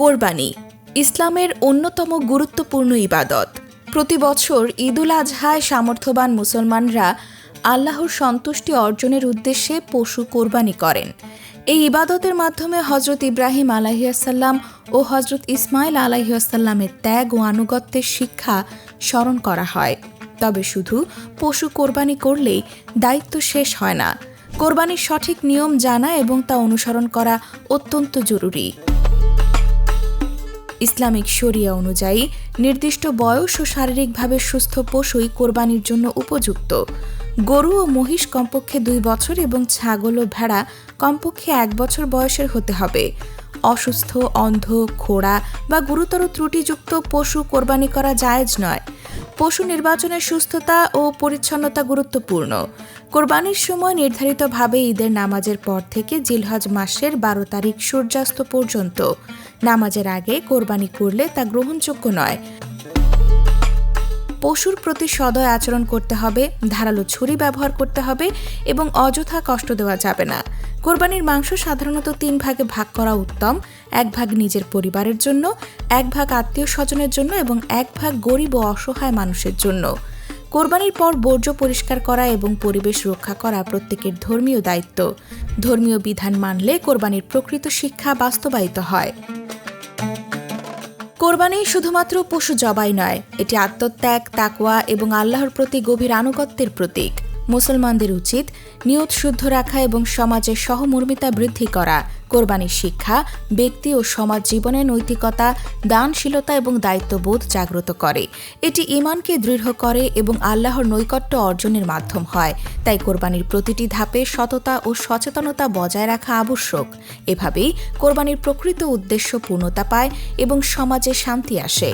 কোরবানি ইসলামের অন্যতম গুরুত্বপূর্ণ ইবাদত। প্রতি বছর ঈদুল আজহায় সামর্থ্যবান মুসলমানরা আল্লাহর সন্তুষ্টি অর্জনের উদ্দেশ্যে পশু কোরবানি করেন। এই ইবাদতের মাধ্যমে হজরত ইব্রাহিম আলাইহিসসালাম ও হজরত ইসমাইল আলাইহিসসালামের ত্যাগ ও আনুগত্যের শিক্ষা স্মরণ করা হয়। তবে শুধু পশু কোরবানি করলেই দায়িত্ব শেষ হয় না। কোরবানির সঠিক নিয়ম জানা এবং তা অনুসরণ করা অত্যন্ত জরুরি। ইসলামিক শরিয়া অনুযায়ী নির্দিষ্ট বয়স ও শারীরিকভাবে সুস্থ পশুই কোরবানির জন্য উপযুক্ত। গরু ও মহিষ কমপক্ষে 2 বছর এবং ছাগল ও ভেড়া কমপক্ষে 1 বছর বয়সের হতে হবে। অসুস্থ, অন্ধ, খোড়া বা গুরুতর ত্রুটিযুক্ত পশু কোরবানি করা জায়েজ নয়। পশু নির্বাচনের সুস্থতা ও পরিচ্ছন্নতা গুরুত্বপূর্ণ। কোরবানির সময় নির্ধারিতভাবে ঈদের নামাজের পর থেকে জিলহজ মাসের 12 তারিখ সূর্যাস্ত পর্যন্ত। নামাজের আগে কোরবানি করলে তা গ্রহণযোগ্য নয়। পশুর প্রতি সদয় আচরণ করতে হবে, ধারালো ছুরি ব্যবহার করতে হবে এবং অযথা কষ্ট দেওয়া যাবে না। কোরবানির মাংস সাধারণত 3 ভাগে ভাগ করা উত্তম। 1 ভাগ নিজের পরিবারের জন্য, 1 ভাগ আত্মীয় স্বজনের জন্য এবং 1 ভাগ গরিব ও অসহায় মানুষের জন্য। কোরবানির পর বর্জ্য পরিষ্কার করা এবং পরিবেশ রক্ষা করা প্রত্যেকের ধর্মীয় দায়িত্ব। ধর্মীয় বিধান মানলে কোরবানির প্রকৃত শিক্ষা বাস্তবায়িত হয়। কোরবানি শুধুমাত্র পশু জবাই নয়, এটি আত্মত্যাগ, তাকওয়া এবং আল্লাহর প্রতি গভীর আনুগত্যের প্রতীক। মুসলমানদের উচিত নিয়ত শুদ্ধ রাখা এবং সমাজের সহমর্মিতা বৃদ্ধি করা। কোরবানির শিক্ষা ব্যক্তি ও সমাজ জীবনে নৈতিকতা, দানশীলতা এবং দায়িত্ববোধ জাগ্রত করে। এটি ঈমানকে দৃঢ় করে এবং আল্লাহর নৈকট্য অর্জনের মাধ্যম হয়। তাই কোরবানির প্রতিটি ধাপে সততা ও সচেতনতা বজায় রাখা আবশ্যক। এভাবেই কোরবানির প্রকৃত উদ্দেশ্য পূর্ণতা পায় এবং সমাজে শান্তি আসে।